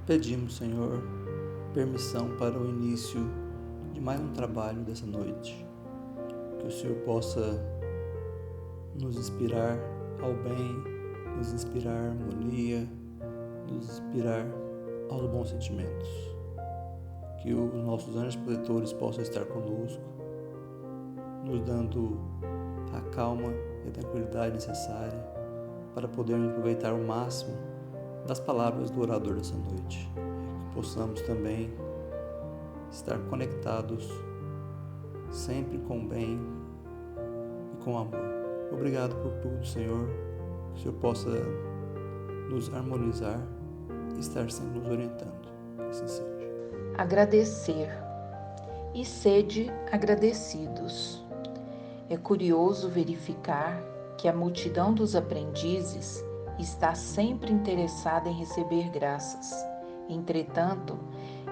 Pedimos, Senhor, permissão para o início de mais um trabalho dessa noite. Que o Senhor possa nos inspirar ao bem, nos inspirar à harmonia, nos inspirar aos bons sentimentos. Que os nossos anjos protetores possam estar conosco, nos dando a calma e a tranquilidade necessária para podermos aproveitar o máximo das palavras do orador dessa noite. Que possamos também estar conectados sempre com o bem e com o amor. Obrigado por tudo, Senhor. Que o Senhor possa nos harmonizar e estar sempre nos orientando. Que assim seja. Agradecer. E sede agradecidos. É curioso verificar que a multidão dos aprendizes está sempre interessada em receber graças. Entretanto,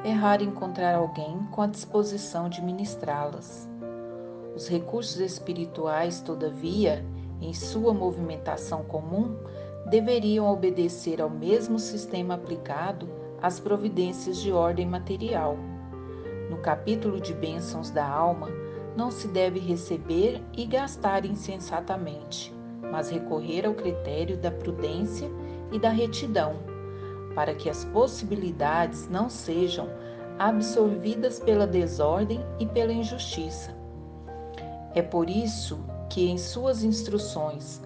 é raro encontrar alguém com a disposição de ministrá-las. Os recursos espirituais, todavia, em sua movimentação comum, deveriam obedecer ao mesmo sistema aplicado às providências de ordem material. No capítulo de bênçãos da alma, não se deve receber e gastar insensatamente, mas recorrer ao critério da prudência e da retidão, para que as possibilidades não sejam absorvidas pela desordem e pela injustiça. É por isso que, em suas instruções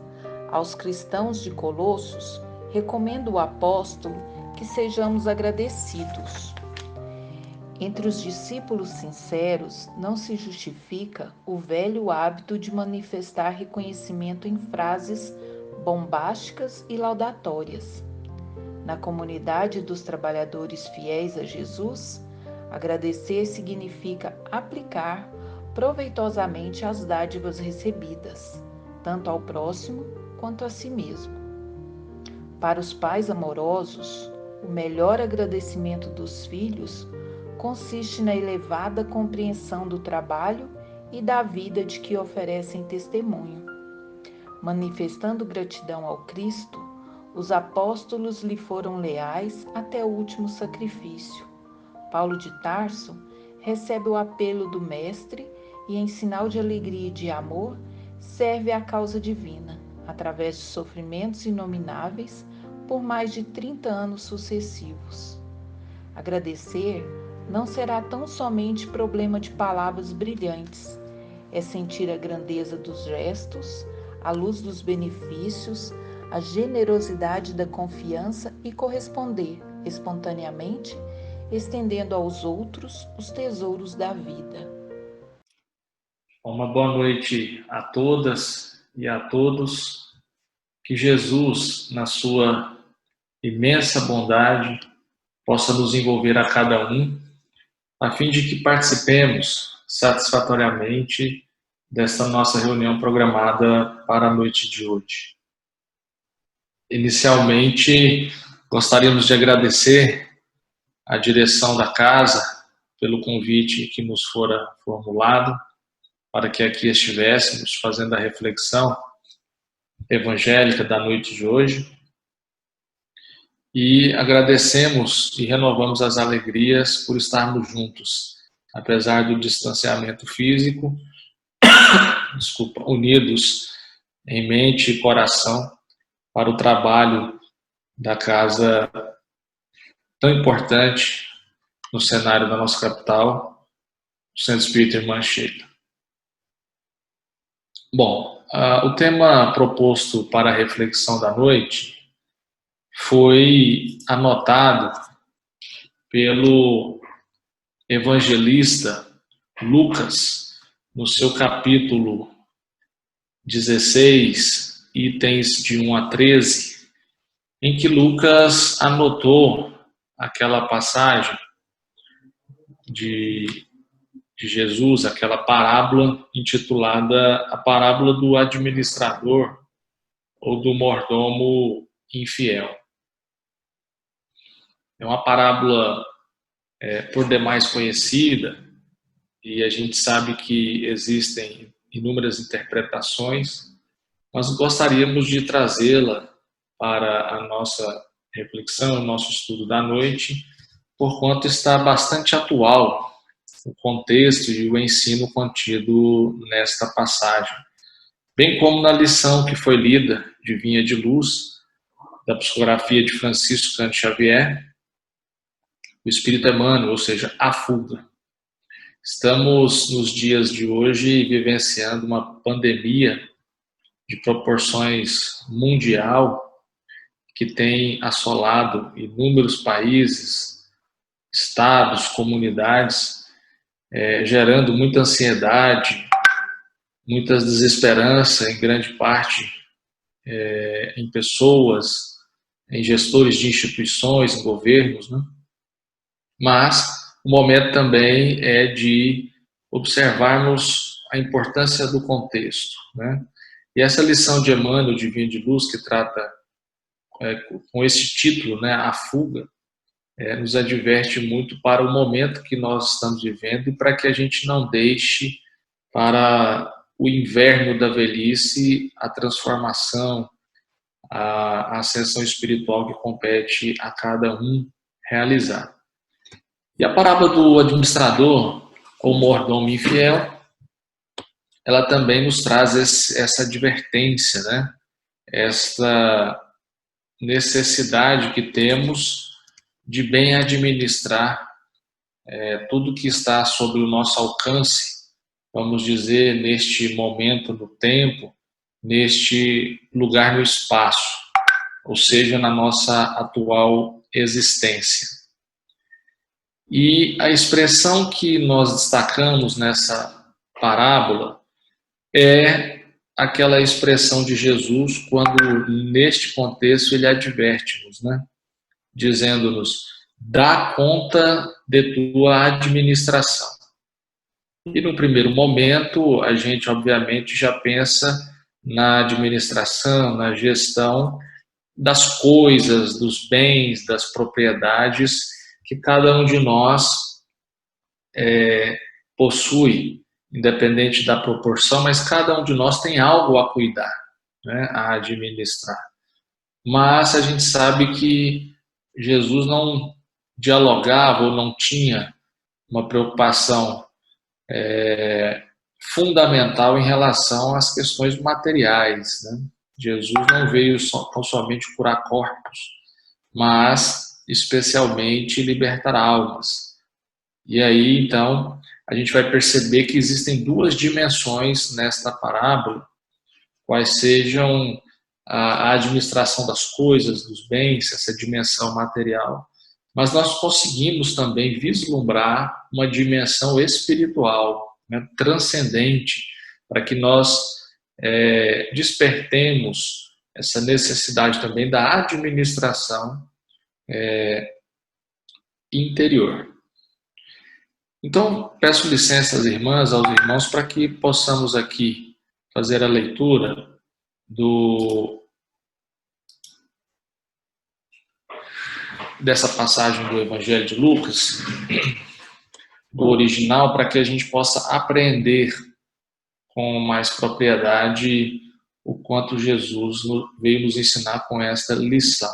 aos cristãos de Colossos, recomenda o apóstolo que sejamos agradecidos. Entre os discípulos sinceros não se justifica o velho hábito de manifestar reconhecimento em frases bombásticas e laudatórias. Na comunidade dos trabalhadores fiéis a Jesus, agradecer significa aplicar proveitosamente as dádivas recebidas, tanto ao próximo quanto a si mesmo. Para os pais amorosos, o melhor agradecimento dos filhos consiste na elevada compreensão do trabalho e da vida de que oferecem testemunho. Manifestando gratidão ao Cristo, os apóstolos lhe foram leais até o último sacrifício. Paulo de Tarso recebe o apelo do Mestre e, em sinal de alegria e de amor, serve à causa divina, através de sofrimentos inomináveis por mais de 30 anos sucessivos. Agradecer não será tão somente problema de palavras brilhantes, é sentir a grandeza dos gestos, a luz dos benefícios, a generosidade da confiança e corresponder espontaneamente, estendendo aos outros os tesouros da vida. Uma boa noite a todas e a todos. Que Jesus, na sua imensa bondade, possa nos envolver a cada um, a fim de que participemos satisfatoriamente desta nossa reunião programada para a noite de hoje. Inicialmente, gostaríamos de agradecer à direção da casa pelo convite que nos fora formulado para que aqui estivéssemos fazendo a reflexão evangélica da noite de hoje. E agradecemos e renovamos as alegrias por estarmos juntos, apesar do distanciamento físico, unidos em mente e coração para o trabalho da casa tão importante no cenário da nossa capital, o Centro Espírita Irmã Sheila. Bom, o tema proposto para a reflexão da noite foi anotado pelo evangelista Lucas no seu capítulo 16, itens de 1 a 13, em que Lucas anotou aquela passagem de Jesus, aquela parábola intitulada a parábola do administrador ou do mordomo infiel. É uma parábola por demais conhecida, e a gente sabe que existem inúmeras interpretações, mas gostaríamos de trazê-la para a nossa reflexão, o nosso estudo da noite, porquanto está bastante atual o contexto e o ensino contido nesta passagem, bem como na lição que foi lida de Vinha de Luz, da psicografia de Francisco Cândido Xavier, o Espírito Emmanuel, ou seja, a fuga. Estamos, nos dias de hoje, vivenciando uma pandemia de proporções mundial que tem assolado inúmeros países, estados, comunidades, gerando muita ansiedade, muita desesperança, em grande parte, em pessoas, em gestores de instituições, em governos, né? Mas o momento também é de observarmos a importância do contexto, né? E essa lição de Emmanuel, de Vinha de Luz, que trata com esse título, né, A Fuga, nos adverte muito para o momento que nós estamos vivendo e para que a gente não deixe para o inverno da velhice a transformação, a ascensão espiritual que compete a cada um realizar. E a parábola do administrador ou mordomo infiel, ela também nos traz essa advertência, né? Esta necessidade que temos de bem administrar tudo que está sob o nosso alcance, vamos dizer, neste momento no tempo, neste lugar no espaço, ou seja, na nossa atual existência. E a expressão que nós destacamos nessa parábola é aquela expressão de Jesus quando, neste contexto, ele adverte-nos, né? Dizendo-nos, dá conta de tua administração. E no primeiro momento, a gente obviamente já pensa na administração, na gestão das coisas, dos bens, das propriedades que cada um de nós possui, independente da proporção, mas cada um de nós tem algo a cuidar, né, a administrar. Mas a gente sabe que Jesus não dialogava ou não tinha uma preocupação fundamental em relação às questões materiais, né? Jesus não veio tão somente curar corpos, mas especialmente libertar almas. E aí, então, a gente vai perceber que existem duas dimensões nesta parábola, quais sejam a administração das coisas, dos bens, essa dimensão material, mas nós conseguimos também vislumbrar uma dimensão espiritual, né, transcendente, para que nós despertemos essa necessidade também da administração interior. Então, peço licença às irmãs, aos irmãos, para que possamos aqui fazer a leitura dessa passagem do Evangelho de Lucas, do original, para que a gente possa aprender com mais propriedade o quanto Jesus veio nos ensinar com esta lição.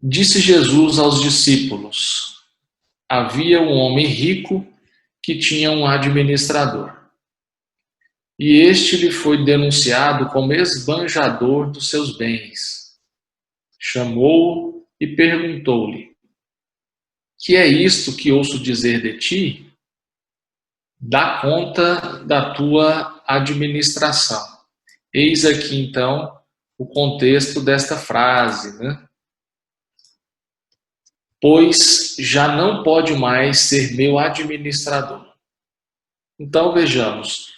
Disse Jesus aos discípulos: havia um homem rico que tinha um administrador, e este lhe foi denunciado como esbanjador dos seus bens. Chamou-o e perguntou-lhe: que é isto que ouço dizer de ti? Dá conta da tua administração. Eis aqui, então, o contexto desta frase, né? Pois já não pode mais ser meu administrador. Então, vejamos,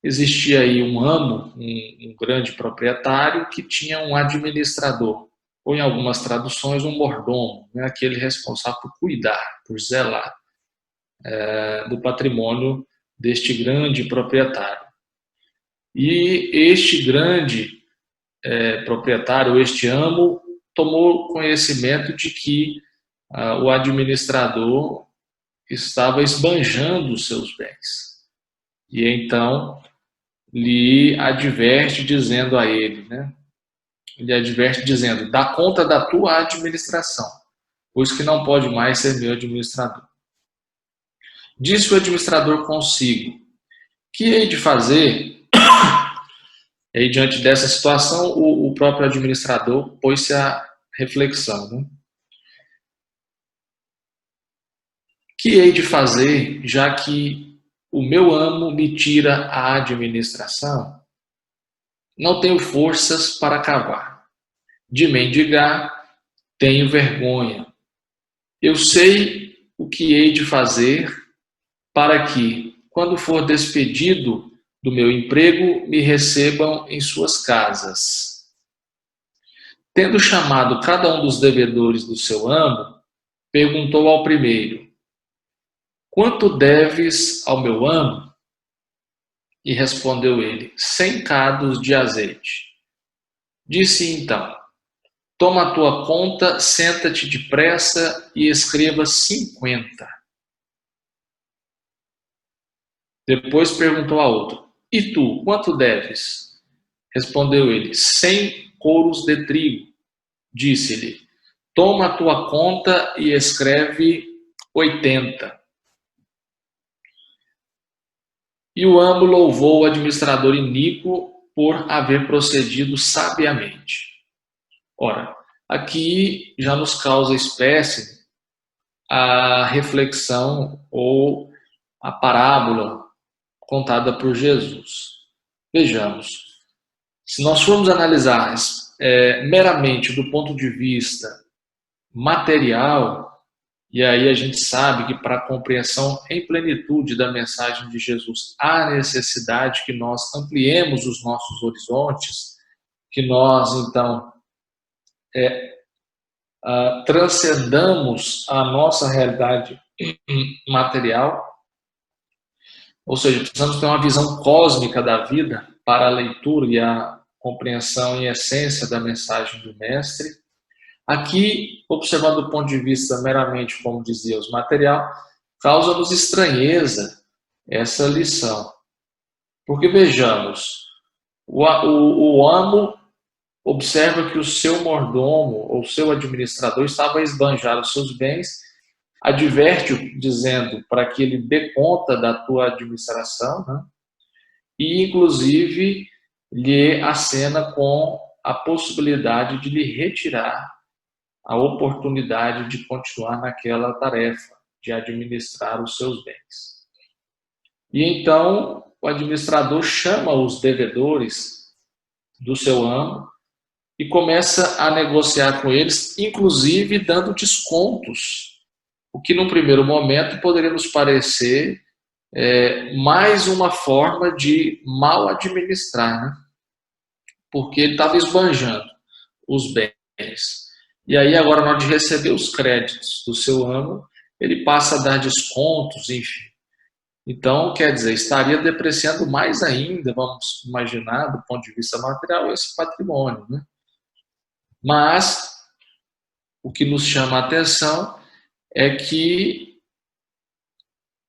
existia aí um amo, um grande proprietário, que tinha um administrador, ou em algumas traduções, um mordomo, né? Aquele responsável por cuidar, por zelar do patrimônio deste grande proprietário. E este grande proprietário, este amo, tomou conhecimento de que o administrador estava esbanjando os seus bens. E então lhe adverte dizendo a ele, né? Ele adverte dizendo: dá conta da tua administração. pois que não pode mais ser meu administrador. Disse o administrador consigo: que hei de fazer? E aí, diante dessa situação, o próprio administrador pôs-se à reflexão, né? Que hei de fazer, já que o meu amo me tira a administração? Não tenho forças para cavar. De mendigar, tenho vergonha. Eu sei o que hei de fazer para que, quando for despedido do meu emprego, me recebam em suas casas. Tendo chamado cada um dos devedores do seu amo, perguntou ao primeiro: quanto deves ao meu amo? E respondeu ele: 100 cados de azeite. Disse então: toma a tua conta, senta-te depressa e escreva 50. Depois perguntou a outro: e tu, quanto deves? Respondeu ele: 100 couros de trigo. Disse-lhe: toma a tua conta e escreve 80. E o amo louvou o administrador iníquo por haver procedido sabiamente. Ora, aqui já nos causa espécie a reflexão ou a parábola contada por Jesus. Vejamos, se nós formos analisar meramente do ponto de vista material, e aí a gente sabe que para a compreensão em plenitude da mensagem de Jesus, há necessidade que nós ampliemos os nossos horizontes, que nós, então, transcendamos a nossa realidade material, ou seja, precisamos ter uma visão cósmica da vida para a leitura e a compreensão em essência da mensagem do Mestre. Aqui, observando do ponto de vista meramente, como dizia, os material, causa-nos estranheza essa lição. Porque, vejamos, o amo observa que o seu mordomo ou seu administrador estava a esbanjar os seus bens, adverte-o dizendo para que ele dê conta da tua administração, né? E, inclusive, lhe acena com a possibilidade de lhe retirar a oportunidade de continuar naquela tarefa, de administrar os seus bens. E então o administrador chama os devedores do seu amo e começa a negociar com eles, inclusive dando descontos, o que num primeiro momento poderia nos parecer mais uma forma de mal administrar, né? Porque ele estava esbanjando os bens. E aí, agora, na hora de receber os créditos do seu amo, ele passa a dar descontos, enfim. Então, quer dizer, estaria depreciando mais ainda, vamos imaginar, do ponto de vista material, esse patrimônio, né? Mas, o que nos chama a atenção é que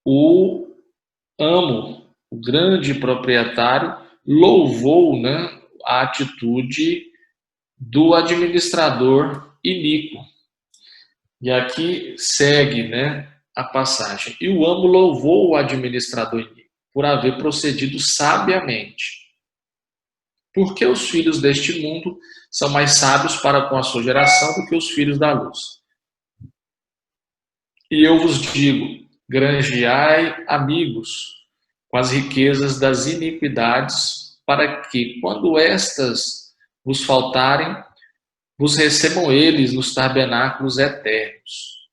o amo, o grande proprietário, louvou, né, a atitude do administrador iníquo. E aqui segue, né, a passagem. E o amo louvou o administrador iníquo por haver procedido sabiamente. Porque os filhos deste mundo são mais sábios para com a sua geração do que os filhos da luz. E eu vos digo, granjeai amigos com as riquezas das iniquidades, para que, quando estas vos faltarem, vos recebam eles nos tabernáculos eternos.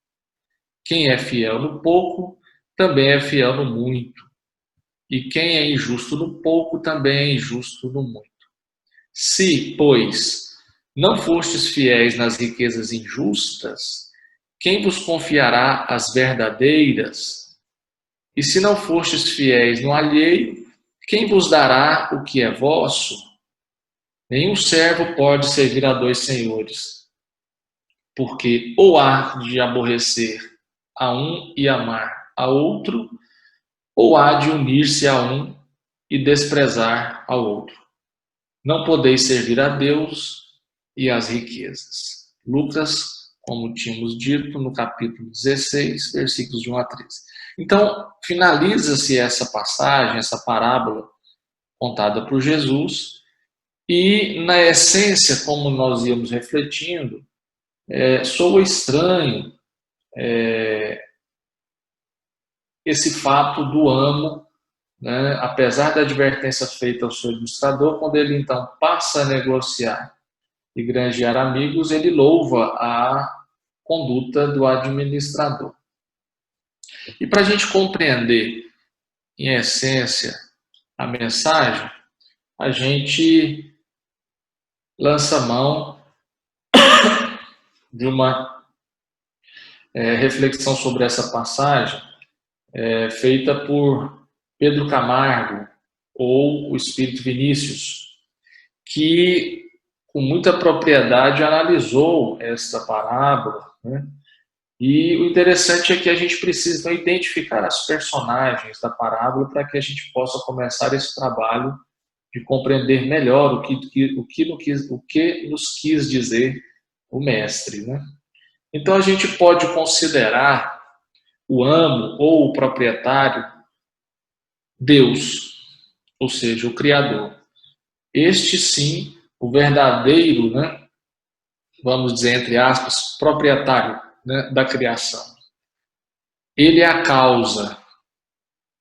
Quem é fiel no pouco, também é fiel no muito. E quem é injusto no pouco, também é injusto no muito. Se, pois, não fostes fiéis nas riquezas injustas, quem vos confiará as verdadeiras? E se não fostes fiéis no alheio, quem vos dará o que é vosso? Nenhum servo pode servir a 2 senhores, porque ou há de aborrecer a um e amar a outro, ou há de unir-se a um e desprezar ao outro. Não podeis servir a Deus e às riquezas. Lucas como tínhamos dito no capítulo 16, versículos de 1 a 13. Então, finaliza-se essa passagem, essa parábola contada por Jesus, e na essência, como nós íamos refletindo, soa estranho esse fato do amo, né, apesar da advertência feita ao seu administrador, quando ele então passa a negociar e granjear amigos, ele louva a conduta do administrador. E para a gente compreender, em essência, a mensagem, a gente lança mão de uma reflexão sobre essa passagem feita por Pedro Camargo, ou o Espírito Vinícius, que com muita propriedade analisou esta parábola, né? E o interessante é que a gente precisa então, identificar as personagens da parábola para que a gente possa começar esse trabalho de compreender melhor o que nos quis dizer o mestre, né? Então a gente pode considerar o amo ou o proprietário Deus, ou seja, o Criador. Este sim, o verdadeiro, né, vamos dizer entre aspas, proprietário, né, da criação. Ele é a causa,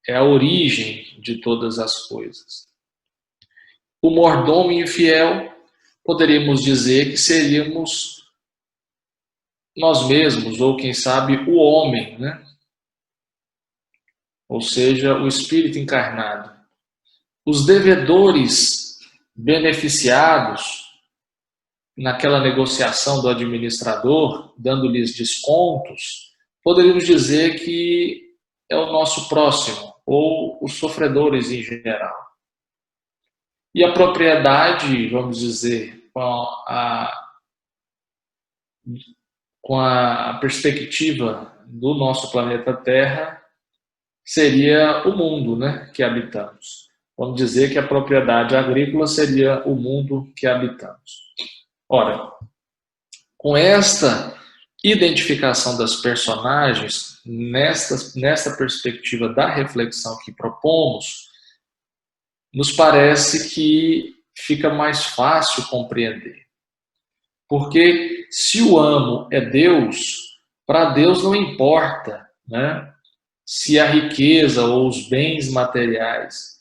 é a origem de todas as coisas. O mordomo infiel, poderíamos dizer que seríamos nós mesmos, ou quem sabe o homem, né? Ou seja, o espírito encarnado. Os devedores beneficiados naquela negociação do administrador, dando-lhes descontos, poderíamos dizer que é o nosso próximo, ou os sofredores em geral. E a propriedade, vamos dizer, com a perspectiva do nosso planeta Terra, seria o mundo, né, que habitamos. Vamos dizer que a propriedade agrícola seria o mundo que habitamos. Ora, com esta identificação das personagens, nesta perspectiva da reflexão que propomos, nos parece que fica mais fácil compreender. Porque se o amo é Deus, para Deus não importa, né, se a riqueza ou os bens materiais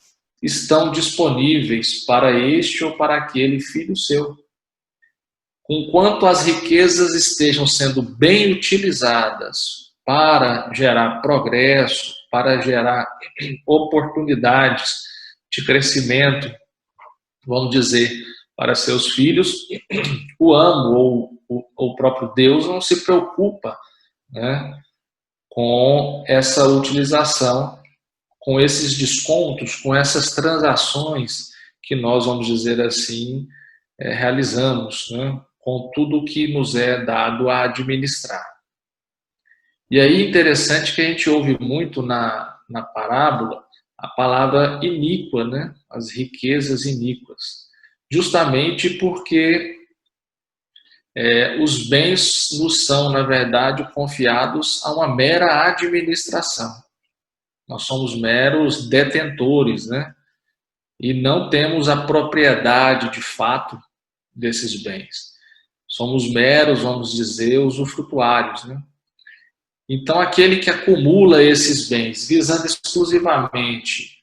estão disponíveis para este ou para aquele filho seu. Conquanto as riquezas estejam sendo bem utilizadas para gerar progresso, para gerar oportunidades de crescimento, vamos dizer, para seus filhos, o amo ou o próprio Deus não se preocupa, né, com essa utilização, com esses descontos, com essas transações que nós, vamos dizer assim, realizamos, né, com tudo que nos é dado a administrar. E aí interessante que a gente ouve muito na parábola a palavra iníqua, né, as riquezas iníquas, justamente porque os bens nos são, na verdade, confiados a uma mera administração. Nós somos meros detentores, né? E não temos a propriedade, de fato, desses bens. Somos meros, vamos dizer, usufrutuários, né? Então, aquele que acumula esses bens, visando exclusivamente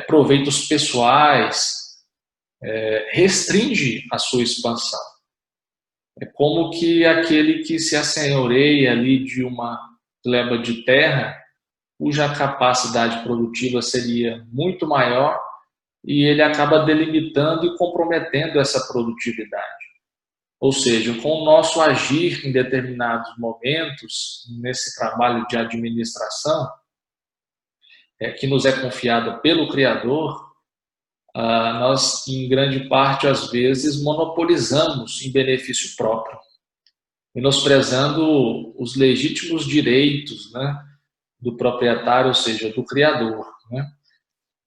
proveitos pessoais, restringe a sua expansão. É como que aquele que se assenhoreia ali de uma gleba de terra, cuja capacidade produtiva seria muito maior, e ele acaba delimitando e comprometendo essa produtividade. Ou seja, com o nosso agir em determinados momentos, nesse trabalho de administração, que nos é confiado pelo Criador, nós, em grande parte, às vezes, monopolizamos em benefício próprio, menosprezando os legítimos direitos, né, do proprietário, ou seja, do Criador, né?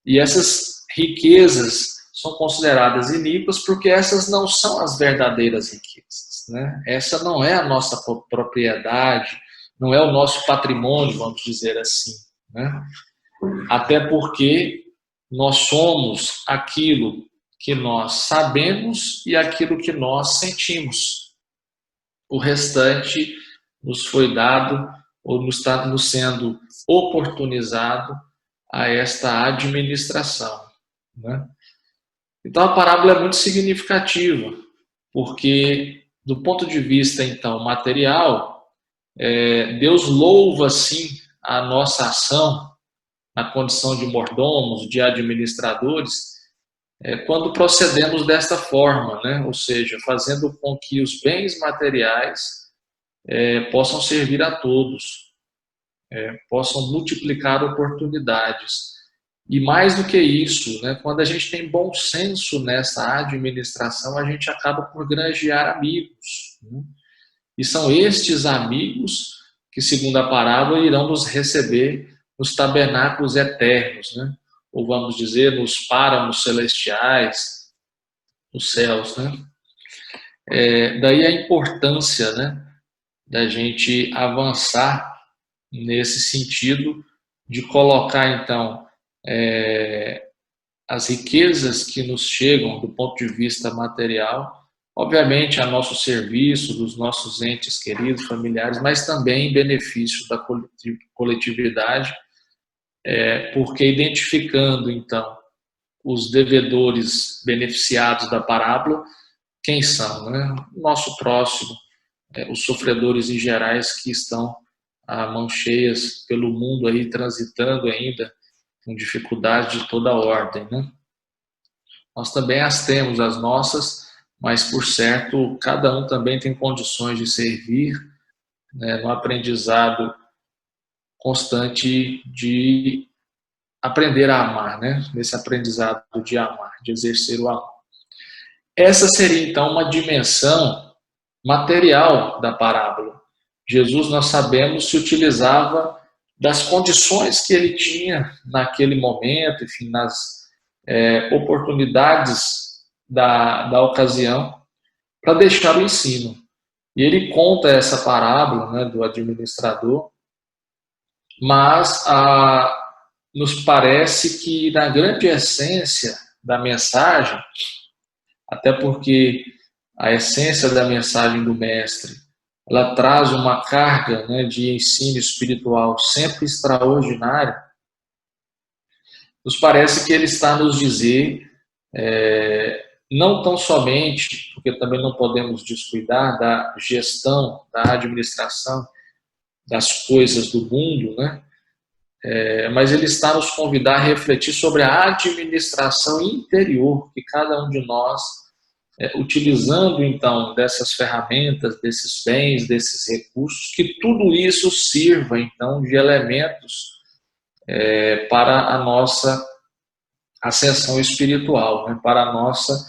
E essas riquezas são consideradas iníquas porque essas não são as verdadeiras riquezas. né? Essa não é a nossa propriedade, não é o nosso patrimônio, vamos dizer assim, né? Até porque nós somos aquilo que nós sabemos e aquilo que nós sentimos. O restante nos foi dado ou nos está nos sendo oportunizado a esta administração, né? Então a parábola é muito significativa, porque do ponto de vista então material, Deus louva sim a nossa ação na condição de mordomos, de administradores, quando procedemos desta forma, né? Ou seja, fazendo com que os bens materiais possam servir a todos, possam multiplicar oportunidades. E mais do que isso, né, quando a gente tem bom senso nessa administração, a gente acaba por granjear amigos, né? E são estes amigos que, segundo a parábola, irão nos receber nos tabernáculos eternos, né? Ou vamos dizer, nos páramos celestiais, nos céus, né? Daí a importância, né, da gente avançar nesse sentido de colocar, então, as riquezas que nos chegam do ponto de vista material, obviamente a nosso serviço, dos nossos entes queridos, familiares, mas também em benefício da coletividade, porque identificando, então, os devedores beneficiados da parábola, quem são, né? O nosso próximo, os sofredores em gerais que estão a mãos cheias pelo mundo aí, transitando ainda com dificuldades de toda ordem, né? Nós também as temos, as nossas, mas por certo, cada um também tem condições de servir, né, no aprendizado constante de aprender a amar, né? Nesse aprendizado de amar, de exercer o amor. Essa seria então uma dimensão material da parábola. Jesus, nós sabemos, se utilizava das condições que ele tinha naquele momento, enfim, nas oportunidades da ocasião, para deixar o ensino. E ele conta essa parábola, né, do administrador, mas nos parece que na grande essência da mensagem, até porque a essência da mensagem do mestre, ela traz uma carga, né, de ensino espiritual sempre extraordinária, nos parece que ele está a nos dizer, não tão somente, porque também não podemos descuidar da gestão, da administração das coisas do mundo, né? Mas ele está a nos convidar a refletir sobre a administração interior que cada um de nós, utilizando então dessas ferramentas, desses bens, desses recursos, que tudo isso sirva então de elementos para a nossa ascensão espiritual, né? Para a nossa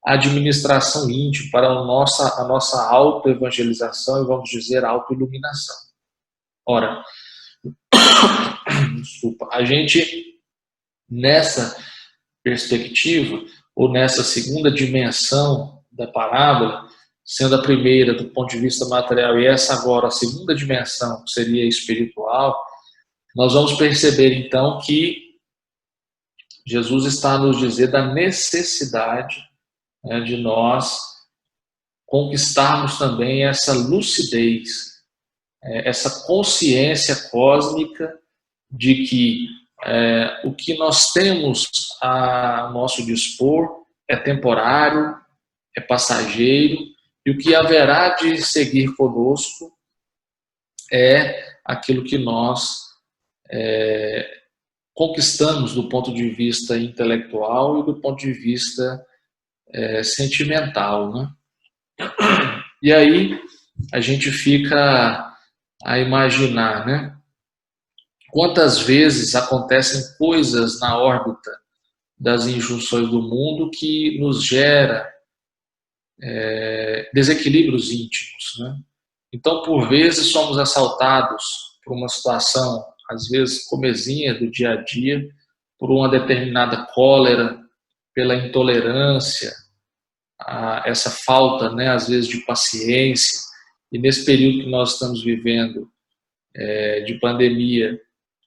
administração íntima, para a nossa autoevangelização e, vamos dizer, autoiluminação. Ora, desculpa, a gente, nessa perspectiva, ou nessa segunda dimensão da parábola, sendo a primeira do ponto de vista material e essa agora a segunda dimensão, que seria espiritual, nós vamos perceber então que Jesus está a nos dizer da necessidade, né, de nós conquistarmos também essa lucidez, essa consciência cósmica de que o que nós temos a nosso dispor é temporário, é passageiro, e o que haverá de seguir conosco é aquilo que nós conquistamos do ponto de vista intelectual e do ponto de vista sentimental, né? E aí a gente fica a imaginar, né? Quantas vezes acontecem coisas na órbita das injunções do mundo que nos gera desequilíbrios íntimos, né? Então, por vezes, somos assaltados por uma situação, às vezes, comezinha do dia a dia, por uma determinada cólera, pela intolerância, essa falta, né, às vezes, de paciência. E nesse período que nós estamos vivendo, de pandemia,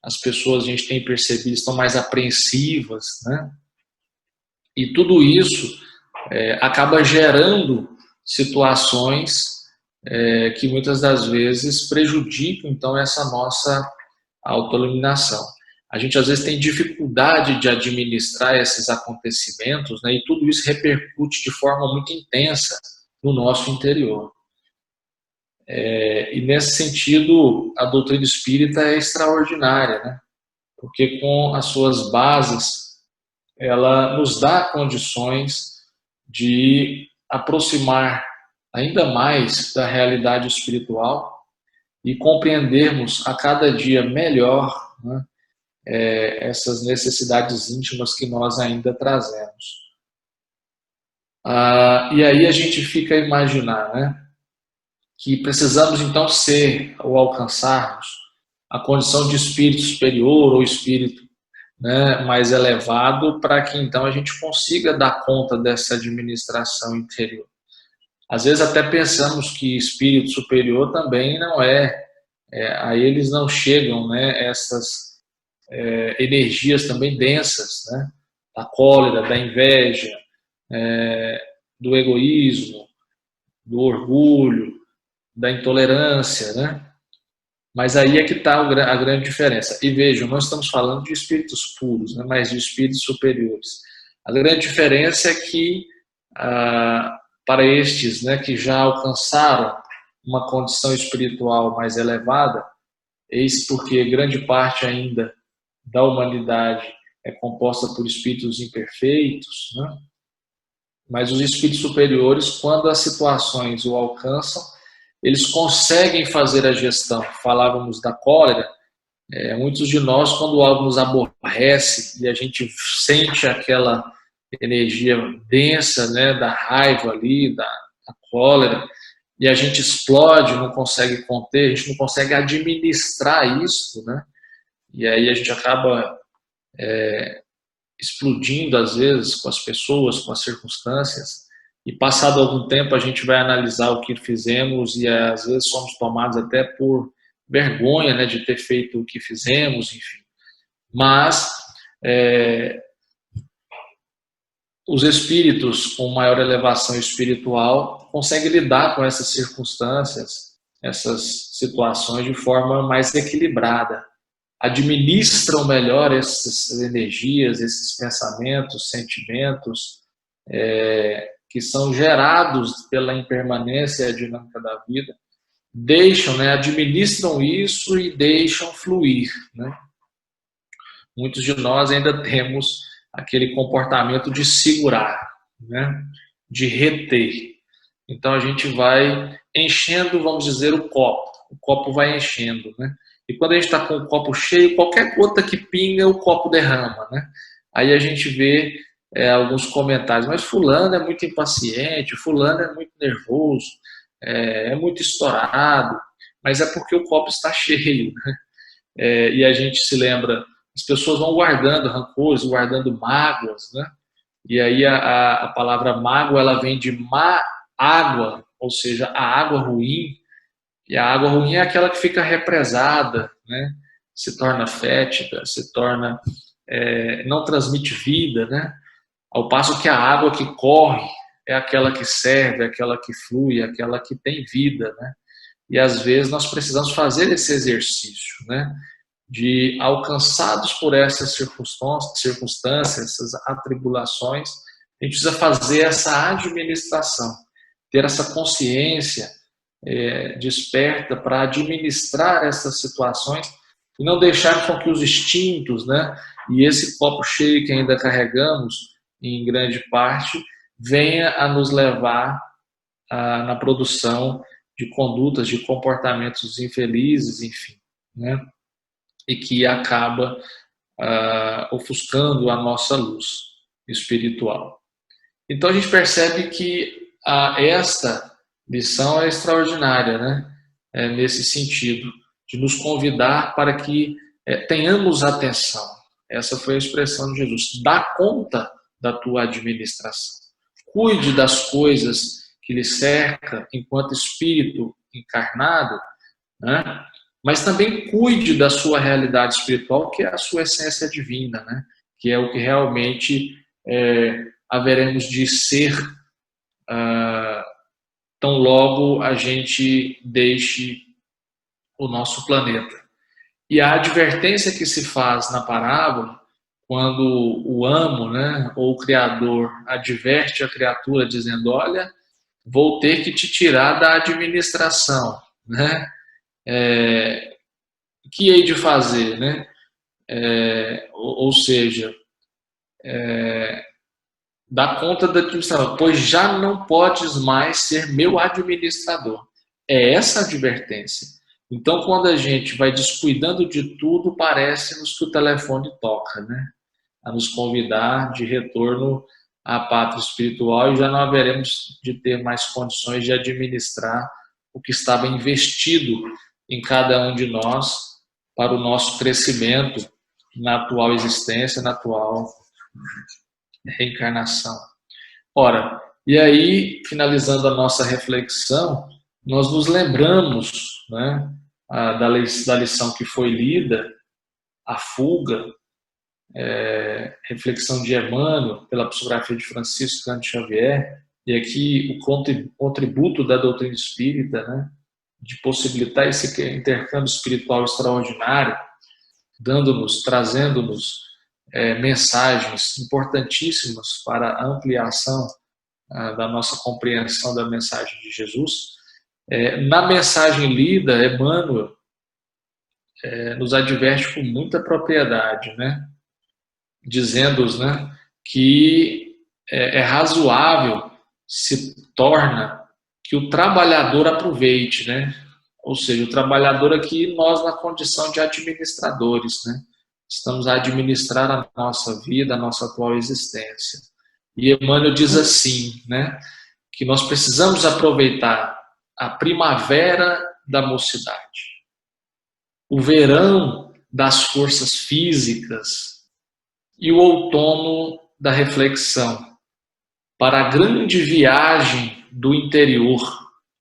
as pessoas, a gente tem percebido, estão mais apreensivas, né? E tudo isso acaba gerando situações que muitas das vezes prejudicam, então, essa nossa autoiluminação. A gente, às vezes, tem dificuldade de administrar esses acontecimentos, né? E tudo isso repercute de forma muito intensa no nosso interior. E, nesse sentido, a doutrina espírita é extraordinária, né? Porque com as suas bases, ela nos dá condições de aproximar ainda mais da realidade espiritual e compreendermos a cada dia melhor, né, essas necessidades íntimas que nós ainda trazemos. E aí a gente fica a imaginar, né, que precisamos então ser ou alcançarmos a condição de espírito superior ou espírito, né, mais elevado, para que então a gente consiga dar conta dessa administração interior. Às vezes até pensamos que espírito superior também não a eles não chegam, né, essas energias também densas, né, da cólera, da inveja, do egoísmo, do orgulho, da intolerância, né? Mas aí é que está a grande diferença. E vejam, nós estamos falando de espíritos puros, né, mas de espíritos superiores. A grande diferença é que, para estes, né, que já alcançaram uma condição espiritual mais elevada, eis porque grande parte ainda da humanidade é composta por espíritos imperfeitos, né? Mas os espíritos superiores, quando as situações o alcançam, eles conseguem fazer a gestão. Falávamos da cólera, muitos de nós, quando algo nos aborrece e a gente sente aquela energia densa, né, da raiva ali, da cólera, e a gente explode, não consegue conter, a gente não consegue administrar isso, né? E aí a gente acaba explodindo, às vezes, com as pessoas, com as circunstâncias, e passado algum tempo a gente vai analisar o que fizemos e às vezes somos tomados até por vergonha, né, de ter feito o que fizemos, enfim. Mas os espíritos com maior elevação espiritual conseguem lidar com essas circunstâncias, essas situações de forma mais equilibrada. Administram melhor essas energias, esses pensamentos, sentimentos que são gerados pela impermanência e a dinâmica da vida, deixam, né, administram isso e deixam fluir, né? Muitos de nós ainda temos aquele comportamento de segurar, né, de reter. Então a gente vai enchendo, vamos dizer, o copo vai enchendo, né? E quando a gente está com o copo cheio, qualquer gota que pinga, o copo derrama, né? Aí a gente vê alguns comentários, mas fulano é muito impaciente, fulano é muito nervoso, é muito estourado, mas é porque o copo está cheio, né? E a gente se lembra, as pessoas vão guardando rancores, guardando mágoas, né? E aí a palavra mágoa, ela vem de má água, ou seja, a água ruim. E a água ruim é aquela que fica represada, né? Se torna fétida, se torna não transmite vida, né? Ao passo que a água que corre é aquela que serve, aquela que flui, aquela que tem vida, né? E às vezes nós precisamos fazer esse exercício, né? De, alcançados por essas circunstâncias, essas atribulações, a gente precisa fazer essa administração, ter essa consciência desperta para administrar essas situações e não deixar com que os instintos, né, e esse copo cheio que ainda carregamos em grande parte, venha a nos levar na produção de condutas, de comportamentos infelizes, enfim, né, e que acaba ofuscando a nossa luz espiritual. Então a gente percebe que esta lição é extraordinária, né? Nesse sentido, de nos convidar para que tenhamos atenção. Essa foi a expressão de Jesus. Dá conta da tua administração. cuide das coisas que lhe cerca enquanto espírito encarnado, né? Mas também cuide da sua realidade espiritual, que é a sua essência divina, né? Que é o que realmente haveremos de ser tão logo a gente deixe o nosso planeta. E a advertência que se faz na parábola, quando o amo, né, ou o Criador adverte a criatura dizendo, olha, vou ter que te tirar da administração, né? O que hei de fazer, né? Ou seja, dá conta da administração, pois já não podes mais ser meu administrador. É essa a advertência. Então, quando a gente vai descuidando de tudo, parece-nos que o telefone toca, né? A nos convidar de retorno à pátria espiritual, e já não haveremos de ter mais condições de administrar o que estava investido em cada um de nós para o nosso crescimento na atual existência, na atual reencarnação. Ora, e aí, finalizando a nossa reflexão, nós nos lembramos, né, da lição que foi lida, a fuga, reflexão de Emmanuel, pela psicografia de Francisco Cândido Xavier, e aqui o contributo da doutrina espírita, né, de possibilitar esse intercâmbio espiritual extraordinário, trazendo-nos mensagens importantíssimas para a ampliação da nossa compreensão da mensagem de Jesus. Na mensagem lida, Emmanuel nos adverte com muita propriedade, né? Dizendo-nos, né, que é razoável se torna que o trabalhador aproveite, né? Ou seja, o trabalhador aqui, nós na condição de administradores, né? Estamos a administrar a nossa vida, a nossa atual existência. E Emmanuel diz assim, né, que nós precisamos aproveitar a primavera da mocidade, o verão das forças físicas e o outono da reflexão, para a grande viagem do interior,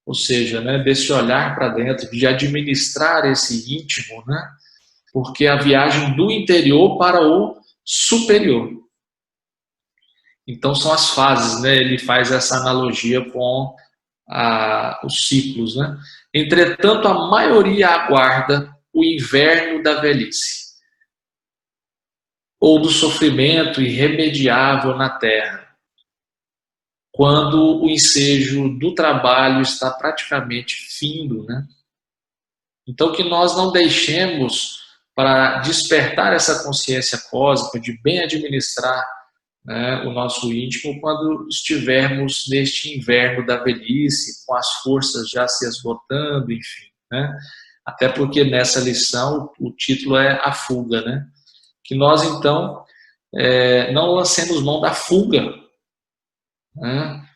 ou seja, né, desse olhar para dentro, de administrar esse íntimo, né, porque a viagem do interior para o superior. Então são as fases, né? Ele faz essa analogia com os ciclos, né? Entretanto, a maioria aguarda o inverno da velhice, ou do sofrimento irremediável na terra, quando o ensejo do trabalho está praticamente findo, né? Então que nós não deixemos, para despertar essa consciência cósmica de bem administrar, né, o nosso íntimo, quando estivermos neste inverno da velhice, com as forças já se esgotando, enfim, né? Até porque nessa lição o título é a fuga, né? Que nós então não lancemos mão da fuga, né?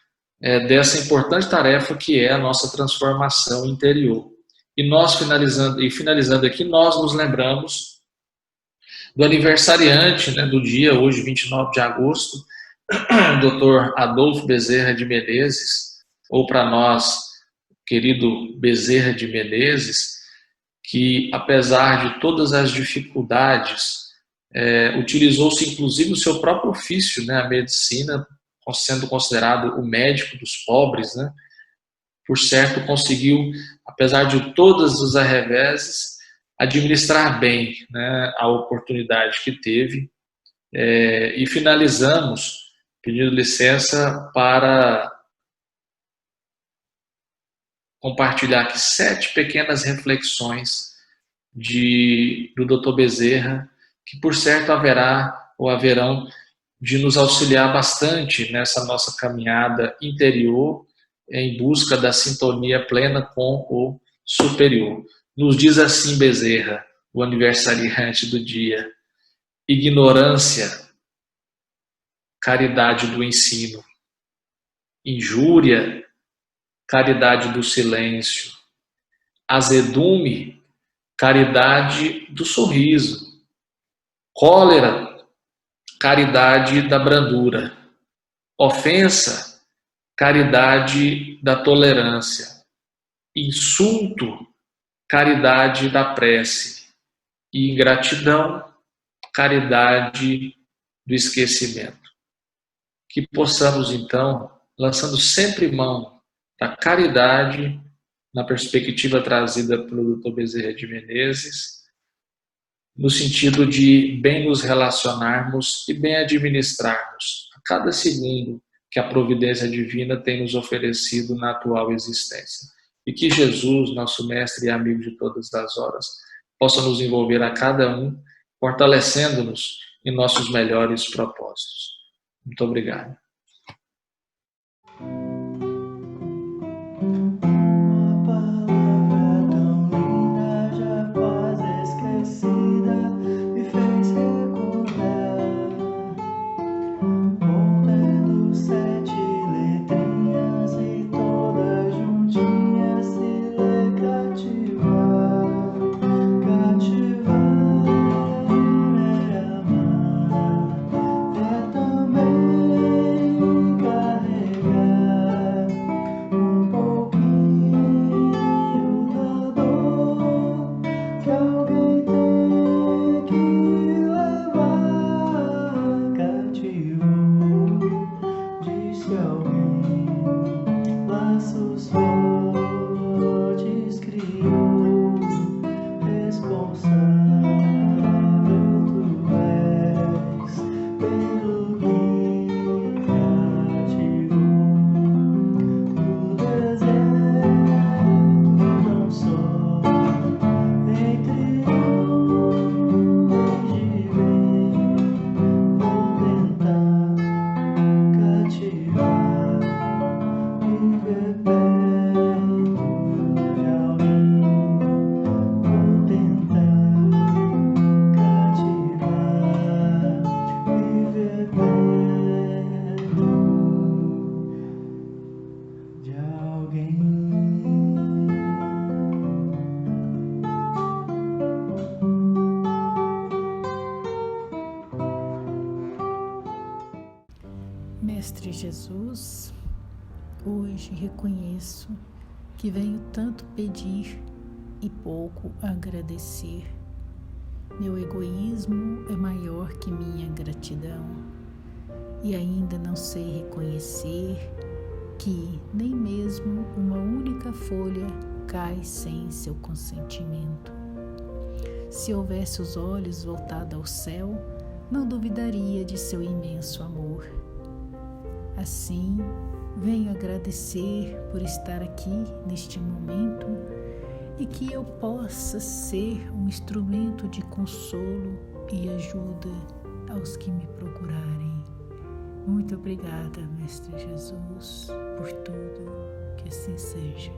Dessa importante tarefa que é a nossa transformação interior. E nós finalizando aqui, nós nos lembramos do aniversariante, né, do dia, hoje, 29 de agosto, Dr. Adolfo Bezerra de Menezes, ou para nós, querido Bezerra de Menezes, que apesar de todas as dificuldades, utilizou-se inclusive o seu próprio ofício, né, a medicina, sendo considerado o médico dos pobres, né, por certo conseguiu, apesar de todos os arreveses, administrar bem, né, a oportunidade que teve. E finalizamos pedindo licença para compartilhar aqui 7 pequenas reflexões do Dr. Bezerra, que por certo haverão de nos auxiliar bastante nessa nossa caminhada interior em busca da sintonia plena com o superior. Nos diz assim Bezerra, o aniversariante do dia: ignorância, caridade do ensino; injúria, caridade do silêncio; azedume, caridade do sorriso; cólera, caridade da brandura; ofensa, caridade da tolerância. Insulto, caridade da prece. E ingratidão, caridade do esquecimento. Que possamos, então, lançando sempre mão da caridade, na perspectiva trazida pelo Dr. Bezerra de Menezes, no sentido de bem nos relacionarmos e bem administrarmos a cada segundo que a providência divina tem nos oferecido na atual existência. E que Jesus, nosso mestre e amigo de todas as horas, possa nos envolver a cada um, fortalecendo-nos em nossos melhores propósitos. Muito obrigado. Mestre Jesus, hoje reconheço que venho tanto pedir e pouco agradecer. Meu egoísmo é maior que minha gratidão e ainda não sei reconhecer que nem mesmo uma única folha cai sem seu consentimento. Se houvesse os olhos voltados ao céu, não duvidaria de seu imenso amor. Assim, venho agradecer por estar aqui neste momento e que eu possa ser um instrumento de consolo e ajuda aos que me procurarem. Muito obrigada, Mestre Jesus, por tudo, que assim seja.